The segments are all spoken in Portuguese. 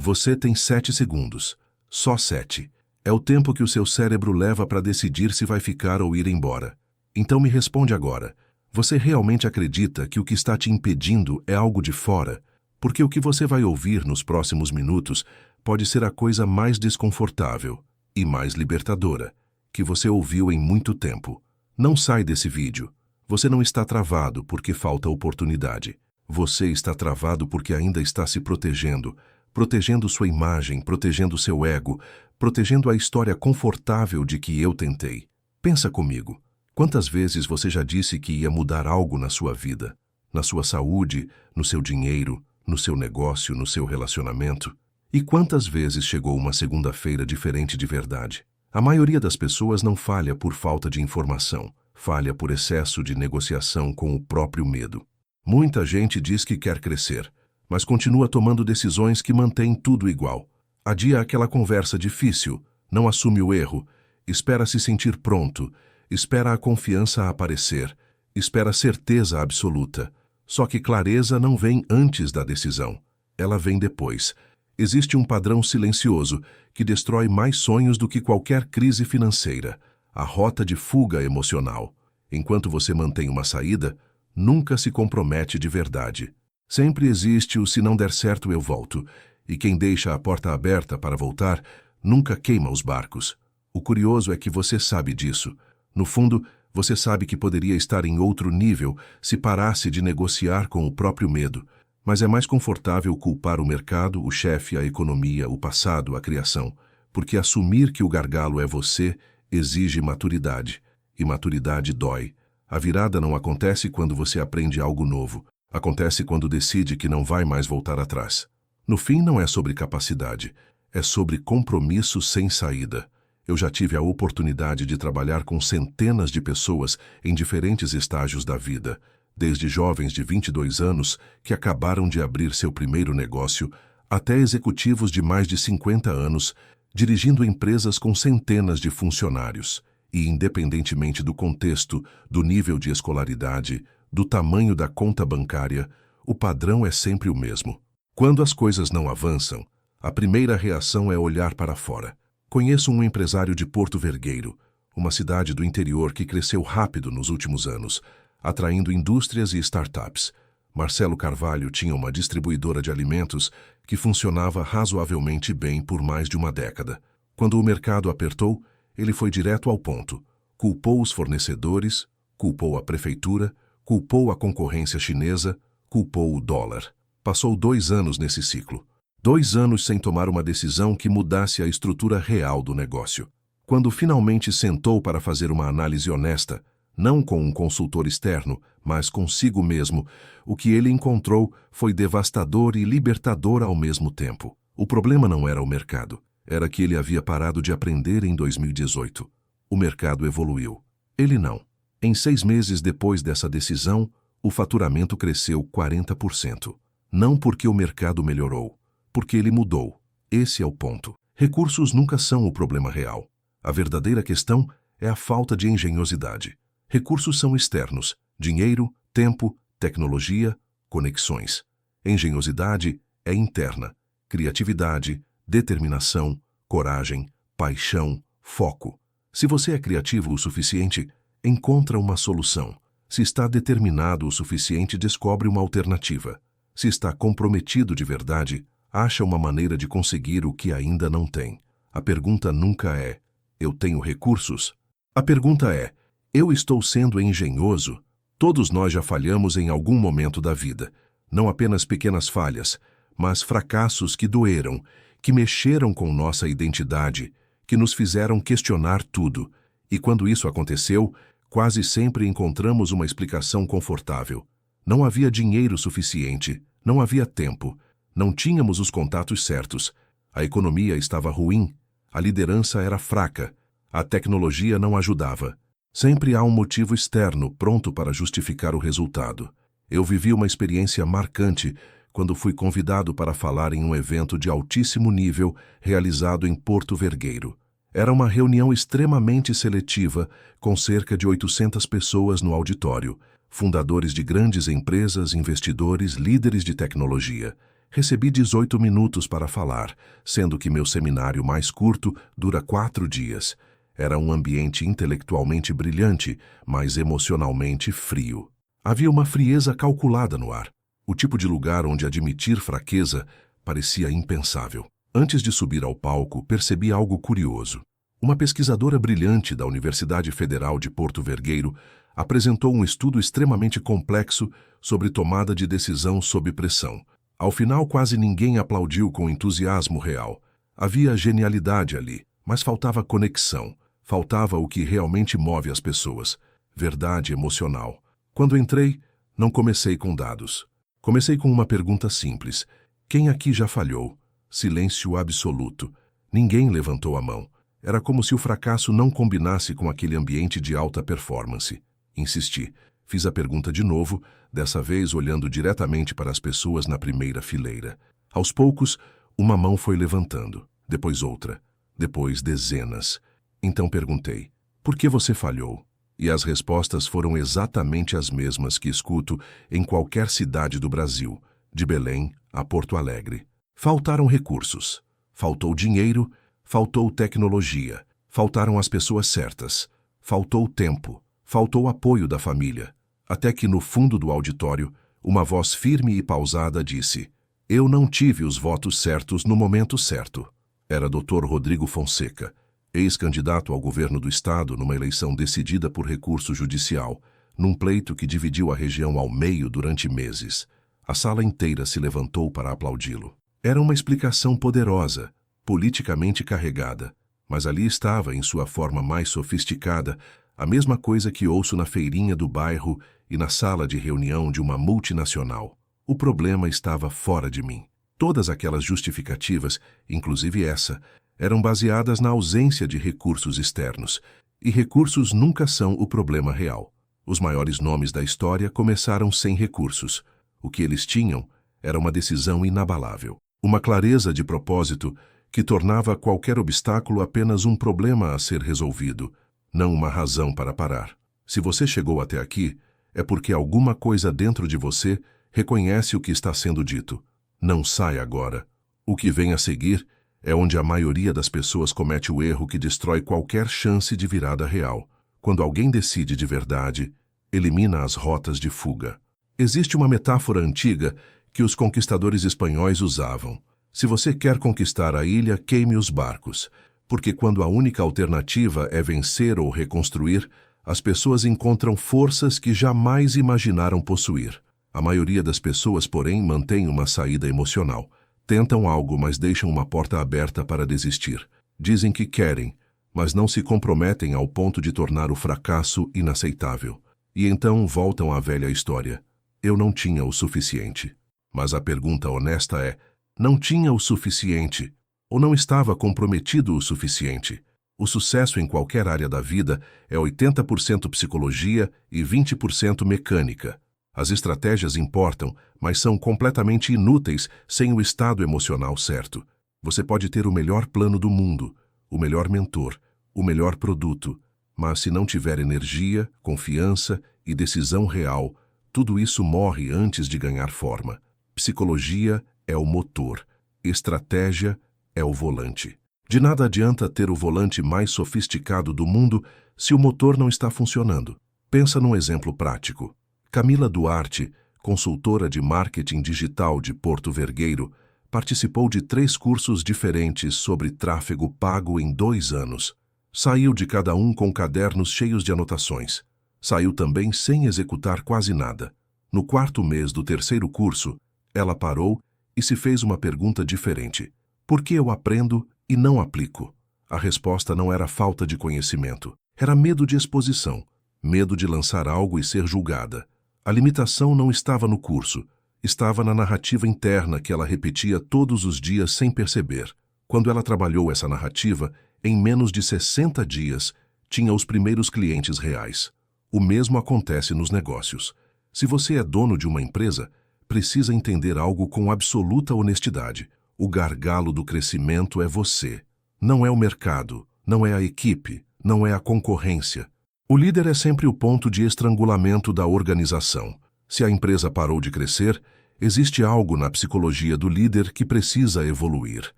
Você tem 7 segundos. Só 7. É o tempo que o seu cérebro leva para decidir se vai ficar ou ir embora. Então me responde agora. Você realmente acredita que o que está te impedindo é algo de fora? Porque o que você vai ouvir nos próximos minutos pode ser a coisa mais desconfortável e mais libertadora que você ouviu em muito tempo. Não sai desse vídeo. Você não está travado porque falta oportunidade. Você está travado porque ainda está se protegendo, protegendo sua imagem, protegendo seu ego, protegendo a história confortável de que eu tentei. Pensa comigo. Quantas vezes você já disse que ia mudar algo na sua vida? Na sua saúde, no seu dinheiro, no seu negócio, no seu relacionamento? E quantas vezes chegou uma segunda-feira diferente de verdade? A maioria das pessoas não falha por falta de informação, falha por excesso de negociação com o próprio medo. Muita gente diz que quer crescer, mas continua tomando decisões que mantêm tudo igual. Adia aquela conversa difícil, não assume o erro, espera se sentir pronto, espera a confiança aparecer, espera certeza absoluta. Só que clareza não vem antes da decisão, ela vem depois. Existe um padrão silencioso que destrói mais sonhos do que qualquer crise financeira, a rota de fuga emocional. Enquanto você mantém uma saída, nunca se compromete de verdade. Sempre existe o "se não der certo eu volto", e quem deixa a porta aberta para voltar nunca queima os barcos. O curioso é que você sabe disso. No fundo, você sabe que poderia estar em outro nível se parasse de negociar com o próprio medo. Mas é mais confortável culpar o mercado, o chefe, a economia, o passado, a criação, porque assumir que o gargalo é você exige maturidade, e maturidade dói. A virada não acontece quando você aprende algo novo, acontece quando decide que não vai mais voltar atrás. No fim, não é sobre capacidade, é sobre compromisso sem saída. Eu já tive a oportunidade de trabalhar com centenas de pessoas em diferentes estágios da vida, desde jovens de 22 anos que acabaram de abrir seu primeiro negócio, até executivos de mais de 50 anos, dirigindo empresas com centenas de funcionários. E independentemente do contexto, do nível de escolaridade, do tamanho da conta bancária, o padrão é sempre o mesmo. Quando as coisas não avançam, a primeira reação é olhar para fora. Conheço um empresário de Porto Vergueiro, uma cidade do interior que cresceu rápido nos últimos anos, atraindo indústrias e startups. Marcelo Carvalho tinha uma distribuidora de alimentos que funcionava razoavelmente bem por mais de uma década. Quando o mercado apertou, ele foi direto ao ponto. Culpou os fornecedores, culpou a prefeitura, culpou a concorrência chinesa, culpou o dólar. Passou 2 anos nesse ciclo. 2 anos sem tomar uma decisão que mudasse a estrutura real do negócio. Quando finalmente sentou para fazer uma análise honesta, não com um consultor externo, mas consigo mesmo, o que ele encontrou foi devastador e libertador ao mesmo tempo. O problema não era o mercado, era que ele havia parado de aprender em 2018. O mercado evoluiu. Ele não. Em 6 meses depois dessa decisão, o faturamento cresceu 40%. Não porque o mercado melhorou, porque ele mudou. Esse é o ponto. Recursos nunca são o problema real. A verdadeira questão é a falta de engenhosidade. Recursos são externos: dinheiro, tempo, tecnologia, conexões. Engenhosidade é interna: criatividade, determinação, coragem, paixão, foco. Se você é criativo o suficiente, encontra uma solução. Se está determinado o suficiente, descobre uma alternativa. Se está comprometido de verdade, acha uma maneira de conseguir o que ainda não tem. A pergunta nunca é: eu tenho recursos? A pergunta é: eu estou sendo engenhoso? Todos nós já falhamos em algum momento da vida. Não apenas pequenas falhas, mas fracassos que doeram, que mexeram com nossa identidade, que nos fizeram questionar tudo. E quando isso aconteceu, quase sempre encontramos uma explicação confortável. Não havia dinheiro suficiente, não havia tempo, não tínhamos os contatos certos, a economia estava ruim, a liderança era fraca, a tecnologia não ajudava. Sempre há um motivo externo pronto para justificar o resultado. Eu vivi uma experiência marcante quando fui convidado para falar em um evento de altíssimo nível realizado em Porto Vergueiro. Era uma reunião extremamente seletiva, com cerca de 800 pessoas no auditório, fundadores de grandes empresas, investidores, líderes de tecnologia. Recebi 18 minutos para falar, sendo que meu seminário mais curto dura 4 dias. Era um ambiente intelectualmente brilhante, mas emocionalmente frio. Havia uma frieza calculada no ar. O tipo de lugar onde admitir fraqueza parecia impensável. Antes de subir ao palco, percebi algo curioso. Uma pesquisadora brilhante da Universidade Federal de Porto Vergueiro apresentou um estudo extremamente complexo sobre tomada de decisão sob pressão. Ao final, quase ninguém aplaudiu com entusiasmo real. Havia genialidade ali, mas faltava conexão. Faltava o que realmente move as pessoas. Verdade emocional. Quando entrei, não comecei com dados. Comecei com uma pergunta simples. Quem aqui já falhou? Silêncio absoluto. Ninguém levantou a mão. Era como se o fracasso não combinasse com aquele ambiente de alta performance. Insisti. Fiz a pergunta de novo, dessa vez olhando diretamente para as pessoas na primeira fileira. Aos poucos, uma mão foi levantando, depois outra, depois dezenas. Então perguntei, por que você falhou? E as respostas foram exatamente as mesmas que escuto em qualquer cidade do Brasil, de Belém a Porto Alegre. Faltaram recursos, faltou dinheiro, faltou tecnologia, faltaram as pessoas certas, faltou tempo, faltou apoio da família. Até que no fundo do auditório, uma voz firme e pausada disse, eu não tive os votos certos no momento certo. Era Dr. Rodrigo Fonseca, ex-candidato ao governo do estado numa eleição decidida por recurso judicial, num pleito que dividiu a região ao meio durante meses. A sala inteira se levantou para aplaudi-lo. Era uma explicação poderosa, politicamente carregada, mas ali estava, em sua forma mais sofisticada, a mesma coisa que ouço na feirinha do bairro e na sala de reunião de uma multinacional. O problema estava fora de mim. Todas aquelas justificativas, inclusive essa, eram baseadas na ausência de recursos externos, e recursos nunca são o problema real. Os maiores nomes da história começaram sem recursos. O que eles tinham era uma decisão inabalável, uma clareza de propósito que tornava qualquer obstáculo apenas um problema a ser resolvido, não uma razão para parar. Se você chegou até aqui, é porque alguma coisa dentro de você reconhece o que está sendo dito. Não sai agora. O que vem a seguir é onde a maioria das pessoas comete o erro que destrói qualquer chance de virada real. Quando alguém decide de verdade, elimina as rotas de fuga. Existe uma metáfora antiga que os conquistadores espanhóis usavam. Se você quer conquistar a ilha, queime os barcos, porque quando a única alternativa é vencer ou reconstruir, as pessoas encontram forças que jamais imaginaram possuir. A maioria das pessoas, porém, mantém uma saída emocional. Tentam algo, mas deixam uma porta aberta para desistir. Dizem que querem, mas não se comprometem ao ponto de tornar o fracasso inaceitável. E então voltam à velha história. Eu não tinha o suficiente. Mas a pergunta honesta é, não tinha o suficiente ou não estava comprometido o suficiente? O sucesso em qualquer área da vida é 80% psicologia e 20% mecânica. As estratégias importam, mas são completamente inúteis sem o estado emocional certo. Você pode ter o melhor plano do mundo, o melhor mentor, o melhor produto, mas se não tiver energia, confiança e decisão real, tudo isso morre antes de ganhar forma. Psicologia é o motor, estratégia é o volante. De nada adianta ter o volante mais sofisticado do mundo se o motor não está funcionando. Pensa num exemplo prático. Camila Duarte, consultora de marketing digital de Porto Vergueiro, participou de 3 cursos diferentes sobre tráfego pago em 2 anos. Saiu de cada um com cadernos cheios de anotações. Saiu também sem executar quase nada. No 4º mês do 3º curso, ela parou e se fez uma pergunta diferente. Por que eu aprendo e não aplico? A resposta não era falta de conhecimento. Era medo de exposição, medo de lançar algo e ser julgada. A limitação não estava no curso, estava na narrativa interna que ela repetia todos os dias sem perceber. Quando ela trabalhou essa narrativa, em menos de 60 dias, tinha os primeiros clientes reais. O mesmo acontece nos negócios. Se você é dono de uma empresa, precisa entender algo com absoluta honestidade. O gargalo do crescimento é você. Não é o mercado, não é a equipe, não é a concorrência. O líder é sempre o ponto de estrangulamento da organização. Se a empresa parou de crescer, Existe algo na psicologia do líder que precisa evoluir.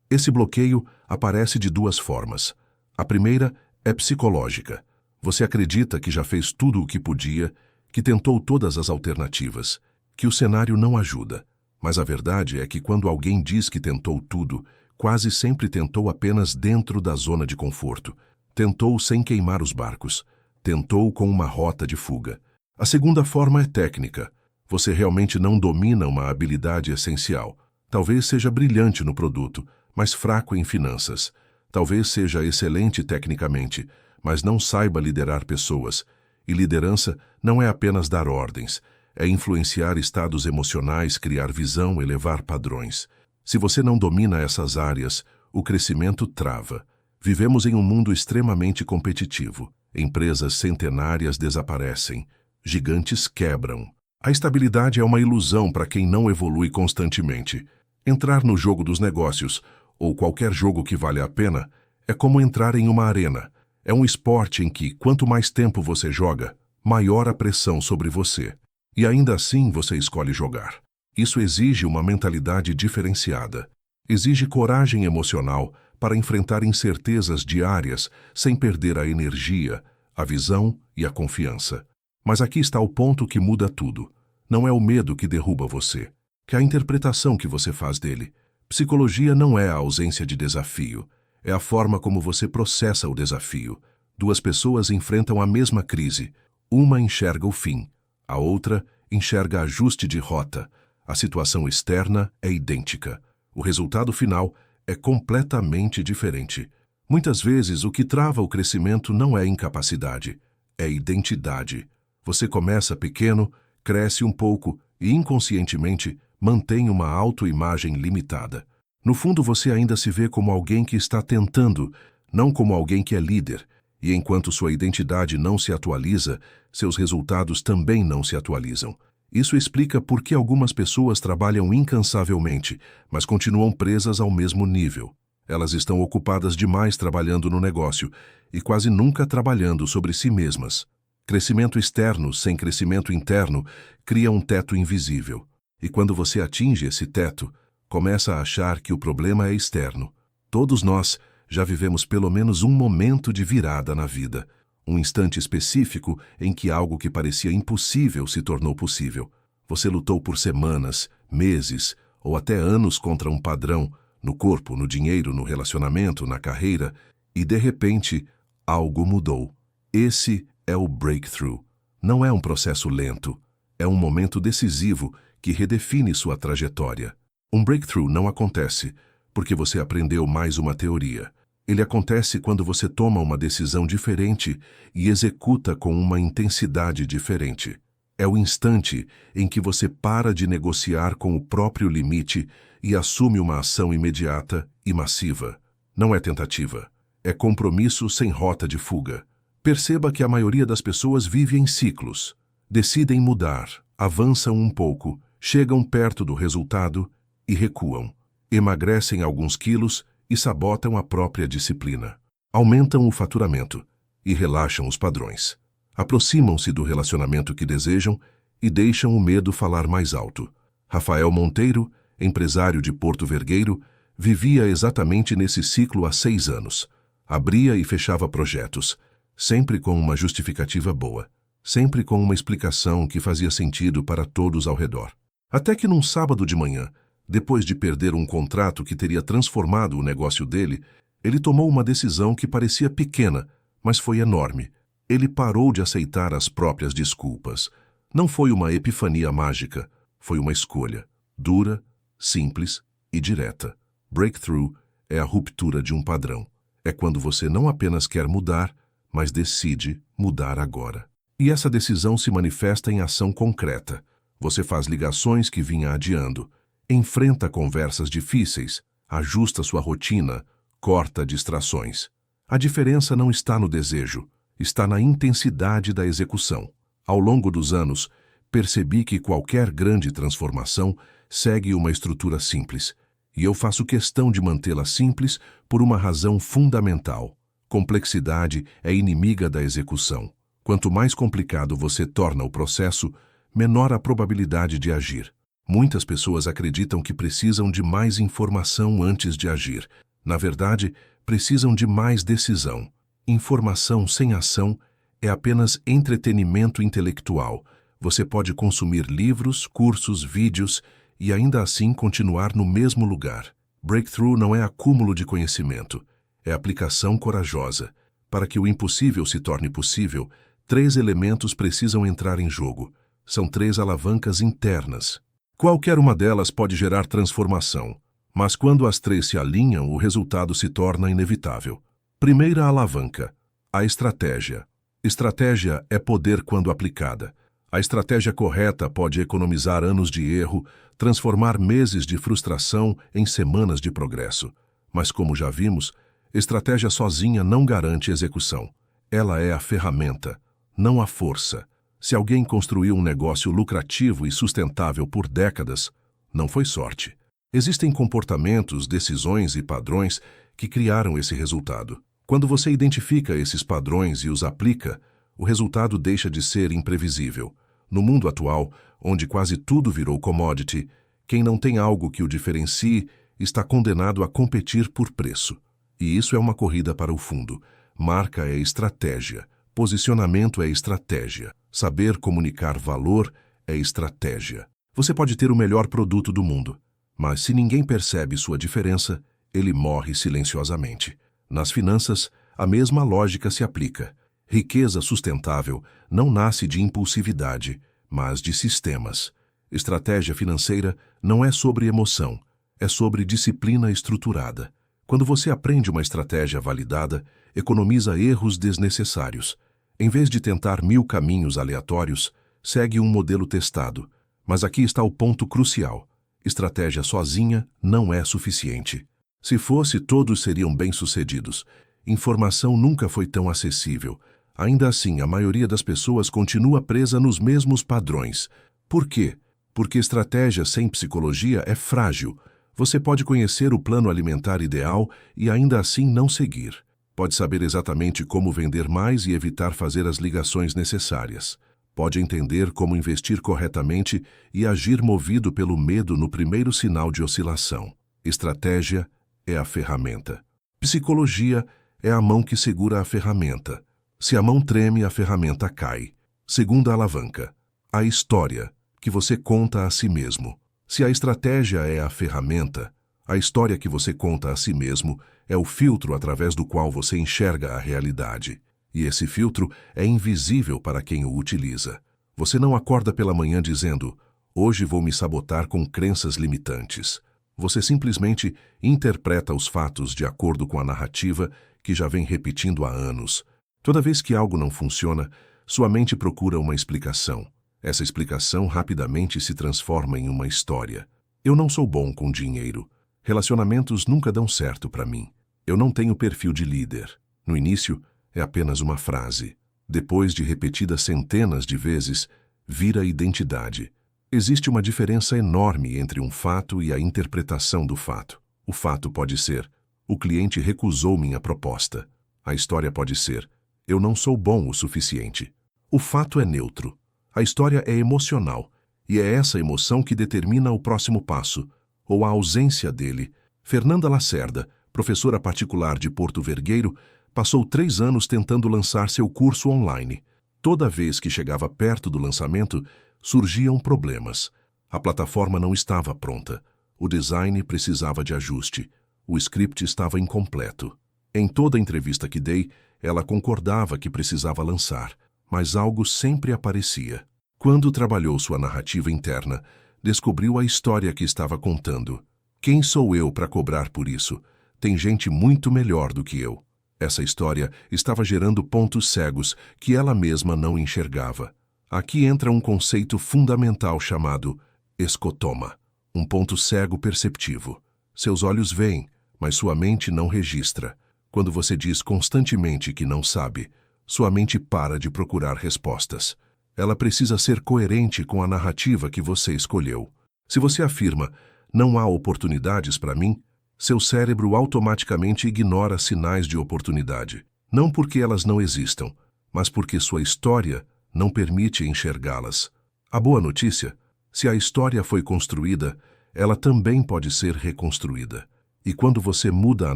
Esse bloqueio aparece de duas formas. A primeira é psicológica. Você acredita que já fez tudo o que podia, que tentou todas as alternativas, que o cenário não ajuda. Mas a verdade é que quando alguém diz que tentou tudo, quase sempre tentou apenas dentro da zona de conforto. Tentou sem queimar os barcos. Tentou com uma rota de fuga. A segunda forma é técnica. Você realmente não domina uma habilidade essencial. Talvez seja brilhante no produto, mas fraco em finanças. Talvez seja excelente tecnicamente, mas não saiba liderar pessoas. E liderança não é apenas dar ordens, é influenciar estados emocionais, criar visão, elevar padrões. Se você não domina essas áreas, o crescimento trava. Vivemos em um mundo extremamente competitivo. Empresas centenárias desaparecem. Gigantes quebram. A estabilidade é uma ilusão para quem não evolui constantemente. Entrar no jogo dos negócios, ou qualquer jogo que vale a pena, é como entrar em uma arena. É um esporte em que, quanto mais tempo você joga, maior a pressão sobre você. E ainda assim você escolhe jogar. Isso exige uma mentalidade diferenciada. Exige coragem emocional para enfrentar incertezas diárias sem perder a energia, a visão e a confiança. Mas aqui está o ponto que muda tudo. Não é o medo que derruba você, que é a interpretação que você faz dele. Psicologia não é a ausência de desafio, é a forma como você processa o desafio. Duas pessoas enfrentam a mesma crise. Uma enxerga o fim, a outra enxerga ajuste de rota. A situação externa é idêntica. O resultado final é completamente diferente. Muitas vezes o que trava o crescimento não é incapacidade, é identidade. Você começa pequeno, cresce um pouco e, inconscientemente, mantém uma autoimagem limitada. No fundo, você ainda se vê como alguém que está tentando, não como alguém que é líder. E enquanto sua identidade não se atualiza, seus resultados também não se atualizam. Isso explica por que algumas pessoas trabalham incansavelmente, mas continuam presas ao mesmo nível. Elas estão ocupadas demais trabalhando no negócio e quase nunca trabalhando sobre si mesmas. Crescimento externo sem crescimento interno cria um teto invisível. E quando você atinge esse teto, começa a achar que o problema é externo. Todos nós já vivemos pelo menos um momento de virada na vida, um instante específico em que algo que parecia impossível se tornou possível. Você lutou por semanas, meses ou até anos contra um padrão, no corpo, no dinheiro, no relacionamento, na carreira, e de repente, algo mudou. Esse é o breakthrough. Não é um processo lento, é um momento decisivo que redefine sua trajetória. Um breakthrough não acontece porque você aprendeu mais uma teoria. Ele acontece quando você toma uma decisão diferente e executa com uma intensidade diferente. É o instante em que você para de negociar com o próprio limite e assume uma ação imediata e massiva. Não é tentativa, é compromisso sem rota de fuga. Perceba que a maioria das pessoas vive em ciclos. Decidem mudar, avançam um pouco, chegam perto do resultado e recuam. Emagrecem alguns quilos e sabotam a própria disciplina. Aumentam o faturamento e relaxam os padrões. Aproximam-se do relacionamento que desejam e deixam o medo falar mais alto. Rafael Monteiro, empresário de Porto Vergueiro, vivia exatamente nesse ciclo há 6 anos. Abria e fechava projetos, sempre com uma justificativa boa, sempre com uma explicação que fazia sentido para todos ao redor. Até que num sábado de manhã, depois de perder um contrato que teria transformado o negócio dele, ele tomou uma decisão que parecia pequena, mas foi enorme. Ele parou de aceitar as próprias desculpas. Não foi uma epifania mágica, foi uma escolha, dura, simples e direta. Breakthrough é a ruptura de um padrão. É quando você não apenas quer mudar, mas decide mudar agora. E essa decisão se manifesta em ação concreta. Você faz ligações que vinha adiando, enfrenta conversas difíceis, ajusta sua rotina, corta distrações. A diferença não está no desejo, está na intensidade da execução. Ao longo dos anos, percebi que qualquer grande transformação segue uma estrutura simples, e eu faço questão de mantê-la simples por uma razão fundamental. Complexidade é inimiga da execução. Quanto mais complicado você torna o processo, menor a probabilidade de agir. Muitas pessoas acreditam que precisam de mais informação antes de agir. Na verdade, precisam de mais decisão. Informação sem ação é apenas entretenimento intelectual. Você pode consumir livros, cursos, vídeos e ainda assim continuar no mesmo lugar. Breakthrough não é acúmulo de conhecimento, é aplicação corajosa. Para que o impossível se torne possível, 3 elementos precisam entrar em jogo. São 3 alavancas internas. Qualquer uma delas pode gerar transformação, mas quando as 3 se alinham, o resultado se torna inevitável. Primeira alavanca: a estratégia. Estratégia é poder quando aplicada. A estratégia correta pode economizar anos de erro, transformar meses de frustração em semanas de progresso. Mas, como já vimos, estratégia sozinha não garante execução. Ela é a ferramenta, não a força. Se alguém construiu um negócio lucrativo e sustentável por décadas, não foi sorte. Existem comportamentos, decisões e padrões que criaram esse resultado. Quando você identifica esses padrões e os aplica, o resultado deixa de ser imprevisível. No mundo atual, onde quase tudo virou commodity, quem não tem algo que o diferencie está condenado a competir por preço. E isso é uma corrida para o fundo. Marca é estratégia. Posicionamento é estratégia. Saber comunicar valor é estratégia. Você pode ter o melhor produto do mundo, mas se ninguém percebe sua diferença, ele morre silenciosamente. Nas finanças, a mesma lógica se aplica. Riqueza sustentável não nasce de impulsividade, mas de sistemas. Estratégia financeira não é sobre emoção, é sobre disciplina estruturada. Quando você aprende uma estratégia validada, economiza erros desnecessários. Em vez de tentar 1000 caminhos aleatórios, segue um modelo testado. Mas aqui está o ponto crucial. Estratégia sozinha não é suficiente. Se fosse, todos seriam bem-sucedidos. Informação nunca foi tão acessível. Ainda assim, a maioria das pessoas continua presa nos mesmos padrões. Por quê? Porque estratégia sem psicologia é frágil. Você pode conhecer o plano alimentar ideal e ainda assim não seguir. Pode saber exatamente como vender mais e evitar fazer as ligações necessárias. Pode entender como investir corretamente e agir movido pelo medo no primeiro sinal de oscilação. Estratégia é a ferramenta. Psicologia é a mão que segura a ferramenta. Se a mão treme, a ferramenta cai. Segunda alavanca: a história, que você conta a si mesmo. Se a estratégia é a ferramenta, a história que você conta a si mesmo é o filtro através do qual você enxerga a realidade. E esse filtro é invisível para quem o utiliza. Você não acorda pela manhã dizendo: hoje vou me sabotar com crenças limitantes. Você simplesmente interpreta os fatos de acordo com a narrativa que já vem repetindo há anos. Toda vez que algo não funciona, sua mente procura uma explicação. Essa explicação rapidamente se transforma em uma história. Eu não sou bom com dinheiro. Relacionamentos nunca dão certo para mim. Eu não tenho perfil de líder. No início, é apenas uma frase. Depois de repetida centenas de vezes, vira identidade. Existe uma diferença enorme entre um fato e a interpretação do fato. O fato pode ser: o cliente recusou minha proposta. A história pode ser: eu não sou bom o suficiente. O fato é neutro. A história é emocional, e é essa emoção que determina o próximo passo, ou a ausência dele. Fernanda Lacerda, professora particular de Porto Vergueiro, passou 3 anos tentando lançar seu curso online. Toda vez que chegava perto do lançamento, surgiam problemas. A plataforma não estava pronta. O design precisava de ajuste. O script estava incompleto. Em toda entrevista que dei, ela concordava que precisava lançar, mas algo sempre aparecia. Quando trabalhou sua narrativa interna, descobriu a história que estava contando. Quem sou eu para cobrar por isso? Tem gente muito melhor do que eu. Essa história estava gerando pontos cegos que ela mesma não enxergava. Aqui entra um conceito fundamental chamado escotoma, um ponto cego perceptivo. Seus olhos veem, mas sua mente não registra. Quando você diz constantemente que não sabe, sua mente para de procurar respostas. Ela precisa ser coerente com a narrativa que você escolheu. Se você afirma, não há oportunidades para mim, seu cérebro automaticamente ignora sinais de oportunidade. Não porque elas não existam, mas porque sua história não permite enxergá-las. A boa notícia: Se a história foi construída, ela também pode ser reconstruída. E quando você muda a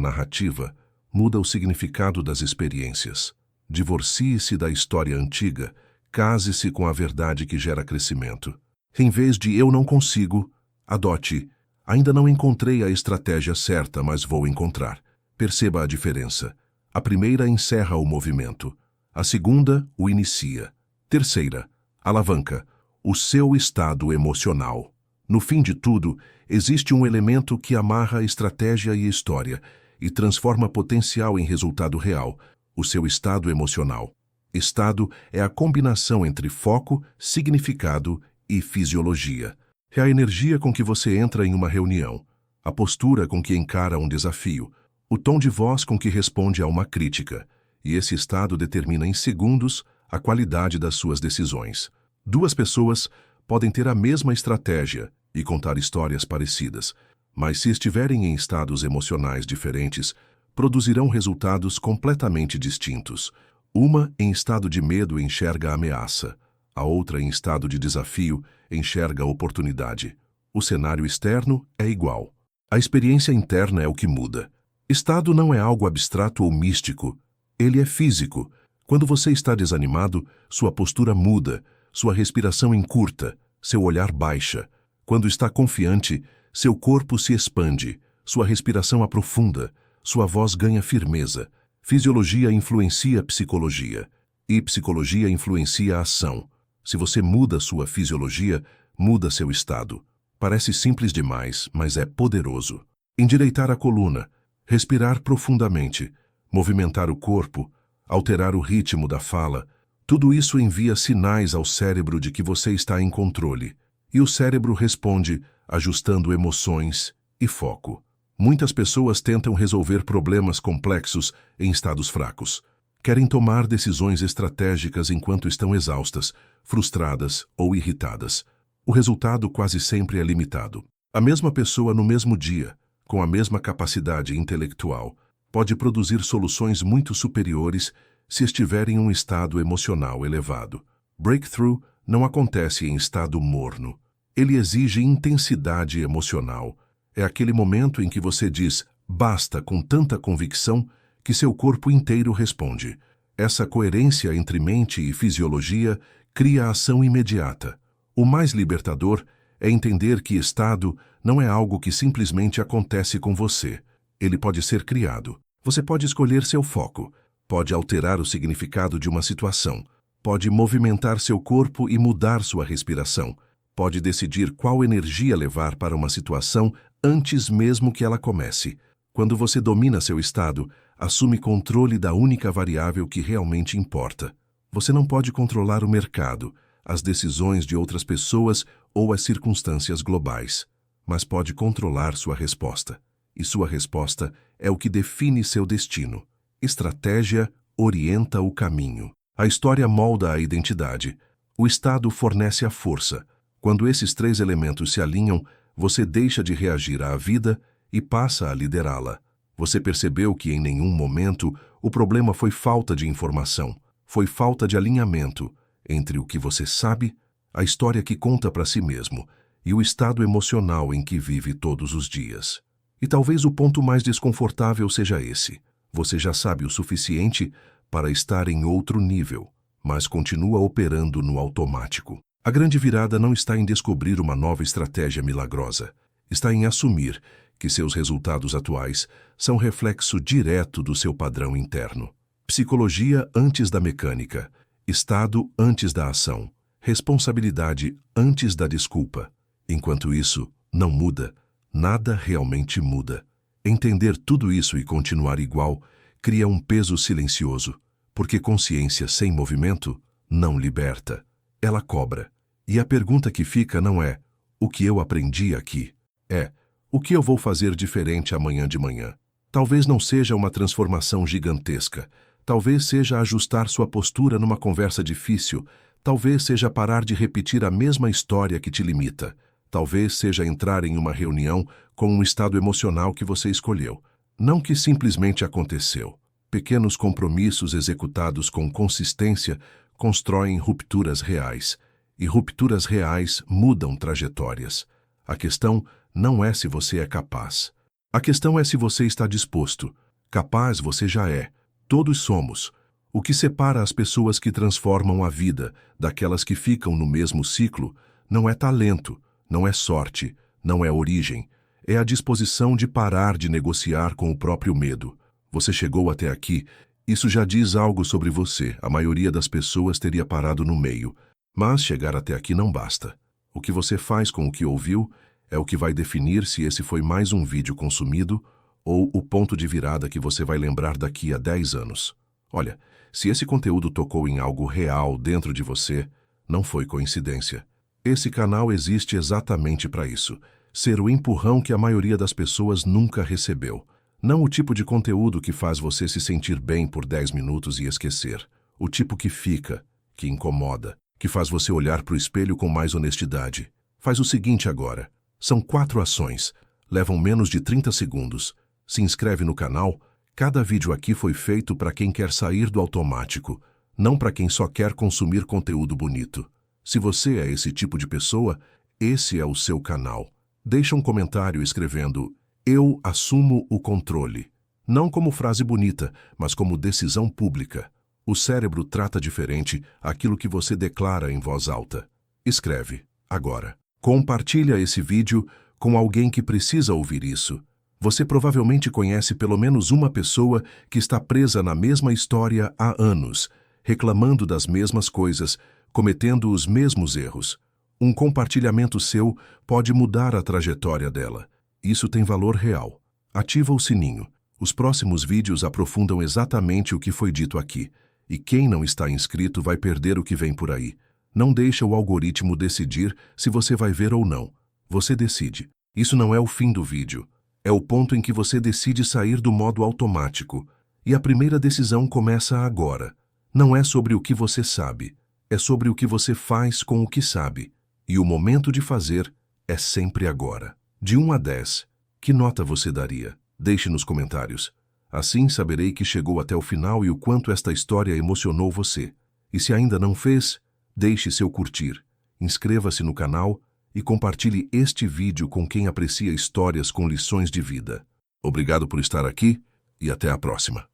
narrativa, muda o significado das experiências. Divorcie-se da história antiga, case-se com a verdade que gera crescimento. Em vez de "eu não consigo", adote "ainda não encontrei a estratégia certa, mas vou encontrar". Perceba a diferença. A primeira encerra o movimento. A segunda o inicia. Terceira, alavanca o seu estado emocional. No fim de tudo, existe um elemento que amarra estratégia e história e transforma potencial em resultado real: o seu estado emocional. Estado é a combinação entre foco, significado e fisiologia. É a energia com que você entra em uma reunião, a postura com que encara um desafio, o tom de voz com que responde a uma crítica. E esse estado determina em segundos a qualidade das suas decisões. Duas pessoas podem ter a mesma estratégia e contar histórias parecidas, mas se estiverem em estados emocionais diferentes, produzirão resultados completamente distintos. Uma, em estado de medo, enxerga a ameaça. A outra, em estado de desafio, enxerga a oportunidade. O cenário externo é igual. A experiência interna é o que muda. Estado não é algo abstrato ou místico. Ele é físico. Quando você está desanimado, sua postura muda, sua respiração encurta, seu olhar baixa. Quando está confiante, seu corpo se expande, sua respiração aprofunda, sua voz ganha firmeza. Fisiologia influencia psicologia, e psicologia influencia a ação. Se você muda sua fisiologia, muda seu estado. Parece simples demais, mas é poderoso. Endireitar a coluna, respirar profundamente, movimentar o corpo, alterar o ritmo da fala, tudo isso envia sinais ao cérebro de que você está em controle. E o cérebro responde, ajustando emoções e foco. Muitas pessoas tentam resolver problemas complexos em estados fracos. Querem tomar decisões estratégicas enquanto estão exaustas, frustradas ou irritadas. O resultado quase sempre é limitado. A mesma pessoa no mesmo dia, com a mesma capacidade intelectual, pode produzir soluções muito superiores se estiver em um estado emocional elevado. Breakthrough não acontece em estado morno. Ele exige intensidade emocional. É aquele momento em que você diz "basta" com tanta convicção que seu corpo inteiro responde. Essa coerência entre mente e fisiologia cria ação imediata. O mais libertador é entender que estado não é algo que simplesmente acontece com você. Ele pode ser criado. Você pode escolher seu foco, pode alterar o significado de uma situação, pode movimentar seu corpo e mudar sua respiração, pode decidir qual energia levar para uma situação antes mesmo que ela comece. Quando você domina seu estado, assume controle da única variável que realmente importa. Você não pode controlar o mercado, as decisões de outras pessoas ou as circunstâncias globais, mas pode controlar sua resposta. E sua resposta é o que define seu destino. Estratégia orienta o caminho. A história molda a identidade. O estado fornece a força. Quando esses três elementos se alinham, você deixa de reagir à vida e passa a liderá-la. Você percebeu que em nenhum momento o problema foi falta de informação, foi falta de alinhamento entre o que você sabe, a história que conta para si mesmo e o estado emocional em que vive todos os dias. E talvez o ponto mais desconfortável seja esse. Você já sabe o suficiente para estar em outro nível, mas continua operando no automático. A grande virada não está em descobrir uma nova estratégia milagrosa. Está em assumir que seus resultados atuais são reflexo direto do seu padrão interno. Psicologia antes da mecânica, estado antes da ação, responsabilidade antes da desculpa. Enquanto isso não muda, nada realmente muda. Entender tudo isso e continuar igual cria um peso silencioso, porque consciência sem movimento não liberta, ela cobra. E a pergunta que fica não é "o que eu aprendi aqui?", é "o que eu vou fazer diferente amanhã de manhã?". Talvez não seja uma transformação gigantesca, talvez seja ajustar sua postura numa conversa difícil, talvez seja parar de repetir a mesma história que te limita, talvez seja entrar em uma reunião com um estado emocional que você escolheu, não que simplesmente aconteceu. Pequenos compromissos executados com consistência constroem rupturas reais. E rupturas reais mudam trajetórias. A questão não é se você é capaz. A questão é se você está disposto. Capaz você já é. Todos somos. O que separa as pessoas que transformam a vida daquelas que ficam no mesmo ciclo não é talento, não é sorte, não é origem. É a disposição de parar de negociar com o próprio medo. Você chegou até aqui, isso já diz algo sobre você. A maioria das pessoas teria parado no meio. Mas chegar até aqui não basta. O que você faz com o que ouviu é o que vai definir se esse foi mais um vídeo consumido ou o ponto de virada que você vai lembrar daqui a 10 anos. Olha, se esse conteúdo tocou em algo real dentro de você, não foi coincidência. Esse canal existe exatamente para isso. Ser o empurrão que a maioria das pessoas nunca recebeu. Não o tipo de conteúdo que faz você se sentir bem por 10 minutos e esquecer. O tipo que fica, que incomoda, que faz você olhar para o espelho com mais honestidade. Faz o seguinte agora. São 4 ações. Levam menos de 30 segundos. Se inscreve no canal. Cada vídeo aqui foi feito para quem quer sair do automático, não para quem só quer consumir conteúdo bonito. Se você é esse tipo de pessoa, esse é o seu canal. Deixa um comentário escrevendo "Eu assumo o controle". Não como frase bonita, mas como decisão pública. O cérebro trata diferente aquilo que você declara em voz alta. Escreve, agora. Compartilha esse vídeo com alguém que precisa ouvir isso. Você provavelmente conhece pelo menos uma pessoa que está presa na mesma história há anos, reclamando das mesmas coisas, cometendo os mesmos erros. Um compartilhamento seu pode mudar a trajetória dela. Isso tem valor real. Ativa o sininho. Os próximos vídeos aprofundam exatamente o que foi dito aqui. E quem não está inscrito vai perder o que vem por aí. Não deixa o algoritmo decidir se você vai ver ou não. Você decide. Isso não é o fim do vídeo. É o ponto em que você decide sair do modo automático. E a primeira decisão começa agora. Não é sobre o que você sabe. É sobre o que você faz com o que sabe. E o momento de fazer é sempre agora. De 1 a 10, que nota você daria? Deixe nos comentários. Assim saberei que chegou até o final e o quanto esta história emocionou você. E se ainda não fez, deixe seu curtir, inscreva-se no canal e compartilhe este vídeo com quem aprecia histórias com lições de vida. Obrigado por estar aqui e até a próxima.